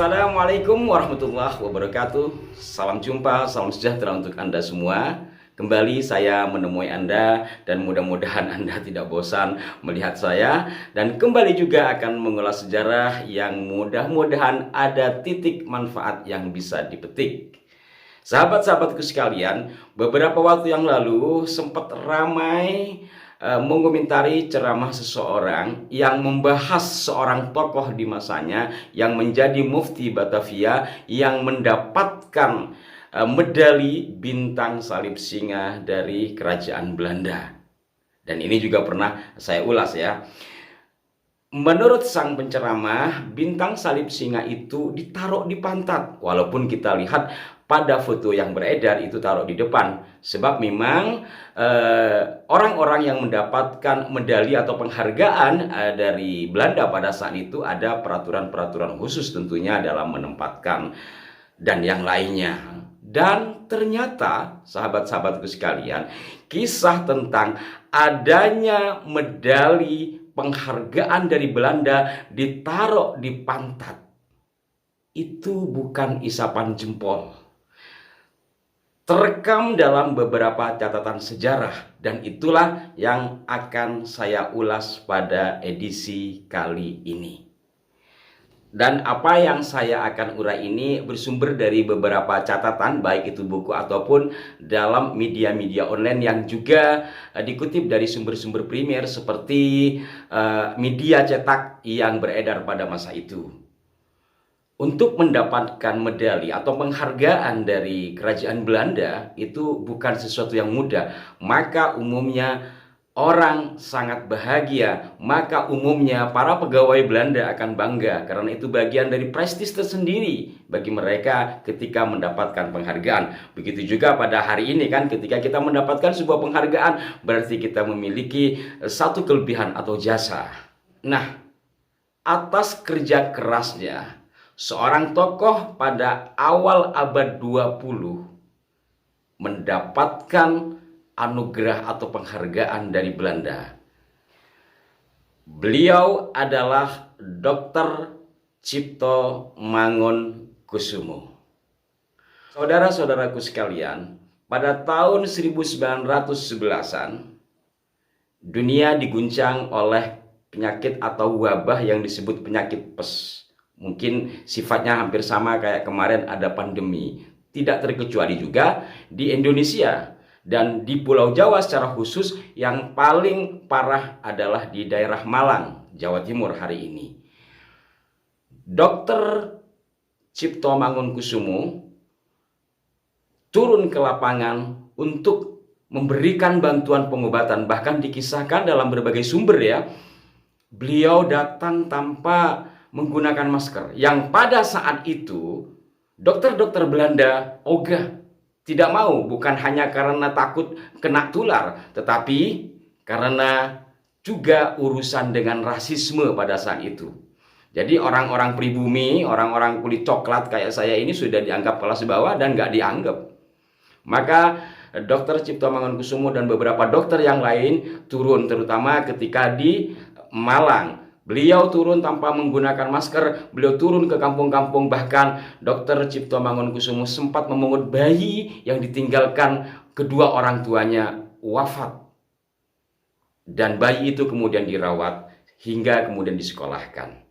Assalamualaikum warahmatullahi wabarakatuh. Salam jumpa, salam sejahtera untuk Anda semua. Kembali saya menemui Anda dan mudah-mudahan Anda tidak bosan melihat saya. Dan kembali juga akan mengulas sejarah yang mudah-mudahan ada titik manfaat yang bisa dipetik. Sahabat-sahabatku sekalian, beberapa waktu yang lalu sempat ramai mengomentari ceramah seseorang yang membahas seorang tokoh di masanya yang menjadi mufti Batavia yang mendapatkan medali bintang salib singa dari kerajaan Belanda. Dan ini juga pernah saya ulas ya. Menurut sang penceramah, bintang salib singa itu ditaruh di pantat. Walaupun kita lihat pada foto yang beredar itu taruh di depan. Sebab memang orang-orang yang mendapatkan medali atau penghargaan dari Belanda pada saat itu ada peraturan-peraturan khusus tentunya dalam menempatkan dan yang lainnya. Dan ternyata sahabat-sahabatku sekalian, kisah tentang adanya medali penghargaan dari Belanda ditaruh di pantat itu bukan isapan jempol. Terekam dalam beberapa catatan sejarah dan itulah yang akan saya ulas pada edisi kali ini. Dan apa yang saya akan urai ini bersumber dari beberapa catatan, baik itu buku ataupun dalam media-media online yang juga dikutip dari sumber-sumber primer seperti media cetak yang beredar pada masa itu. Untuk mendapatkan medali atau penghargaan dari kerajaan Belanda itu bukan sesuatu yang mudah. Maka umumnya orang sangat bahagia, maka umumnya para pegawai Belanda akan bangga karena itu bagian dari prestis tersendiri bagi mereka ketika mendapatkan penghargaan. Begitu juga pada hari ini kan, ketika kita mendapatkan sebuah penghargaan berarti kita memiliki satu kelebihan atau jasa. Nah, atas kerja kerasnya seorang tokoh pada awal abad 20 mendapatkan anugerah atau penghargaan dari Belanda. Beliau adalah Dr. Cipto Mangunkusumo. Saudara-saudaraku sekalian, pada tahun 1911-an dunia diguncang oleh penyakit atau wabah yang disebut penyakit pes. Mungkin sifatnya hampir sama kayak kemarin ada pandemi. Tidak terkecuali juga di Indonesia. Dan di Pulau Jawa secara khusus yang paling parah adalah di daerah Malang, Jawa Timur hari ini. Dr. Cipto Mangunkusumo turun ke lapangan untuk memberikan bantuan pengobatan. Bahkan dikisahkan dalam berbagai sumber ya, beliau datang tanpa menggunakan masker. Yang pada saat itu dokter-dokter Belanda ogah, tidak mau, bukan hanya karena takut kena tular, tetapi karena juga urusan dengan rasisme pada saat itu. Jadi orang-orang pribumi, orang-orang kulit coklat kayak saya ini sudah dianggap kelas bawah dan nggak dianggap. Maka Dr. Cipto Mangunkusumo dan beberapa dokter yang lain turun, terutama ketika di Malang. Beliau turun tanpa menggunakan masker, beliau turun ke kampung-kampung, bahkan Dr. Cipto Mangunkusumo sempat memungut bayi yang ditinggalkan kedua orang tuanya wafat. Dan bayi itu kemudian dirawat hingga kemudian disekolahkan.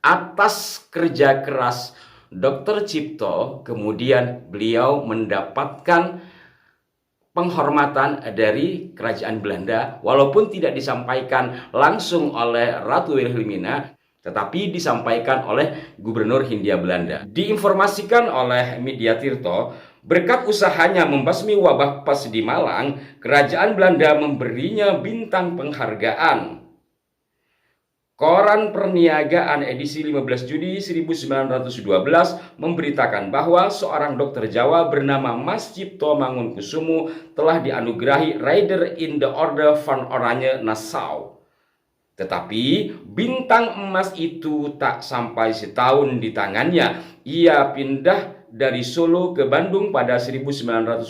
Atas kerja keras Dr. Cipto, kemudian beliau mendapatkan penghormatan dari kerajaan Belanda, walaupun tidak disampaikan langsung oleh Ratu Wilhelmina, tetapi disampaikan oleh Gubernur Hindia Belanda. Diinformasikan oleh media Tirto, berkat usahanya membasmi wabah pes di Malang, kerajaan Belanda memberinya bintang penghargaan. Koran Perniagaan edisi 15 Juni 1912 memberitakan bahwa seorang dokter Jawa bernama Mas Cipto Mangunkusumo telah dianugerahi Rider in the Order van Oranje Nassau. Tetapi bintang emas itu tak sampai setahun di tangannya. Ia pindah dari Solo ke Bandung pada 1912.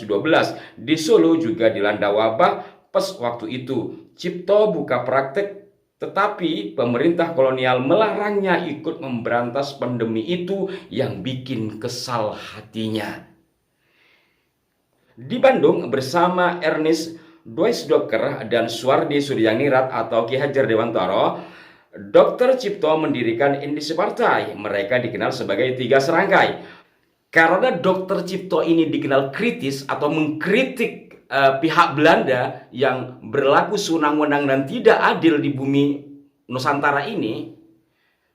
Di Solo juga dilanda wabah pes waktu itu. Cipto buka praktek Tetapi pemerintah kolonial melarangnya ikut memberantas pandemi itu yang bikin kesal hatinya. Di Bandung bersama Ernest Dweisdoker dan Suwardi Suryanirat atau Ki Hajar Dewantara, Dr. Cipto mendirikan Indisi Partai. Mereka dikenal sebagai Tiga Serangkai. Karena Dr. Cipto ini dikenal kritis atau mengkritik pihak Belanda yang berlaku sewenang-wenang dan tidak adil di bumi Nusantara ini,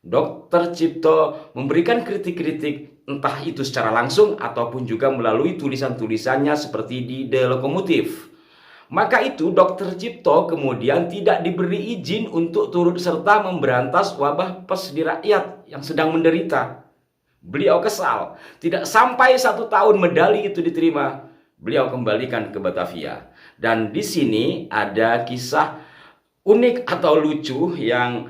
Dr. Cipto memberikan kritik-kritik entah itu secara langsung ataupun juga melalui tulisan-tulisannya seperti di The Lokomotif. Maka itu Dr. Cipto kemudian tidak diberi izin untuk turut serta memberantas wabah pes di rakyat yang sedang menderita. Beliau kesal, tidak sampai 1 tahun medali itu diterima, beliau kembalikan ke Batavia. Dan di sini ada kisah unik atau lucu yang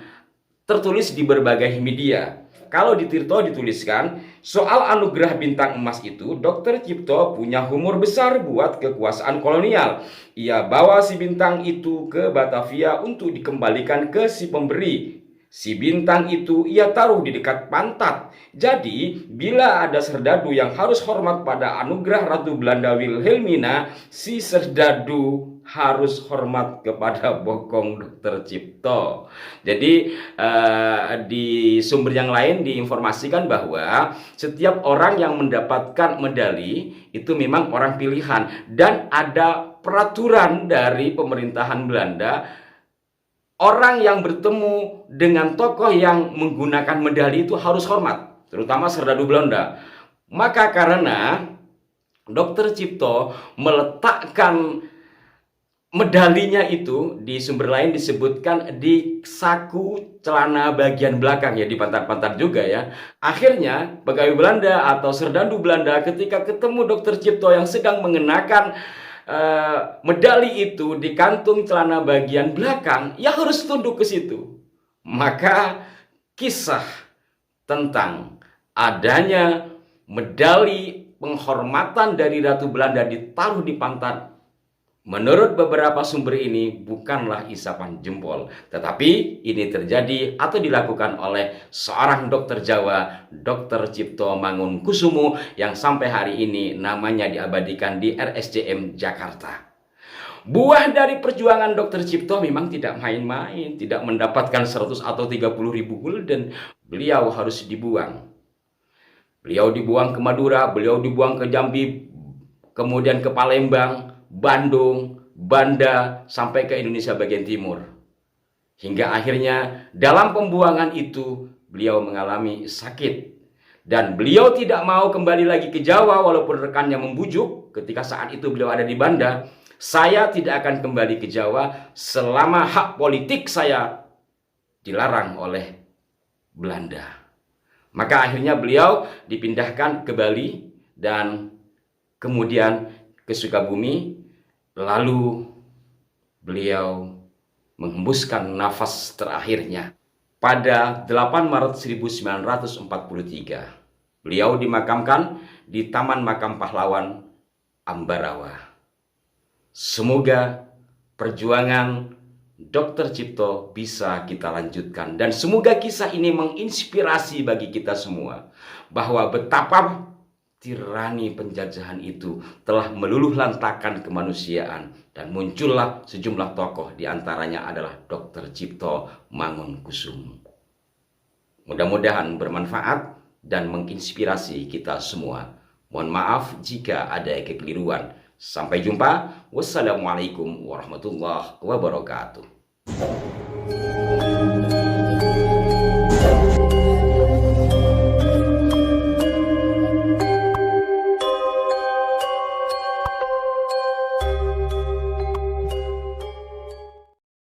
tertulis di berbagai media. Kalau di Tirto dituliskan, soal anugerah bintang emas itu, Dr. Cipto punya humor besar buat kekuasaan kolonial. Ia bawa si bintang itu ke Batavia untuk dikembalikan ke si pemberi. Si bintang itu ia taruh di dekat pantat. Jadi, bila ada serdadu yang harus hormat pada anugerah Ratu Belanda Wilhelmina, si serdadu harus hormat kepada bokong Dr. Cipto. Jadi, di sumber yang lain diinformasikan bahwa setiap orang yang mendapatkan medali itu memang orang pilihan. Dan ada peraturan dari pemerintahan Belanda, orang yang bertemu dengan tokoh yang menggunakan medali itu harus hormat, terutama serdadu Belanda. Maka karena Dr. Cipto meletakkan medalinya itu, di sumber lain disebutkan di saku celana bagian belakang, ya di pantat-pantat juga ya. Akhirnya pegawai Belanda atau serdadu Belanda ketika ketemu Dr. Cipto yang sedang mengenakan medali itu di kantung celana bagian belakang, ya harus tunduk ke situ. Maka kisah tentang adanya medali penghormatan dari Ratu Belanda ditaruh di pantat, menurut beberapa sumber ini bukanlah isapan jempol, tetapi ini terjadi atau dilakukan oleh seorang dokter Jawa, Dr. Cipto Mangunkusumo, yang sampai hari ini namanya diabadikan di RSCM Jakarta. Buah dari perjuangan Dr. Cipto memang tidak main-main, tidak mendapatkan 100 atau 30 ribu gulden. Beliau harus dibuang. Beliau dibuang ke Madura, beliau dibuang ke Jambi, kemudian ke Palembang, Bandung, Banda, sampai ke Indonesia bagian timur. Hingga akhirnya dalam pembuangan itu beliau mengalami sakit. Dan beliau tidak mau kembali lagi ke Jawa walaupun rekannya membujuk ketika saat itu beliau ada di Banda. Saya tidak akan kembali ke Jawa selama hak politik saya dilarang oleh Belanda. Maka akhirnya beliau dipindahkan ke Bali dan kemudian ke Sukabumi, lalu beliau menghembuskan nafas terakhirnya pada 8 Maret 1943. Beliau dimakamkan di Taman Makam Pahlawan Ambarawa. Semoga perjuangan Dr. Cipto bisa kita lanjutkan, dan semoga kisah ini menginspirasi bagi kita semua bahwa betapa tirani penjajahan itu telah meluluh lantakan kemanusiaan, dan muncullah sejumlah tokoh, diantaranya adalah Dr. Cipto Mangunkusumo. Mudah-mudahan bermanfaat dan menginspirasi kita semua. Mohon maaf jika ada kekeliruan. Sampai jumpa. Wassalamualaikum warahmatullahi wabarakatuh.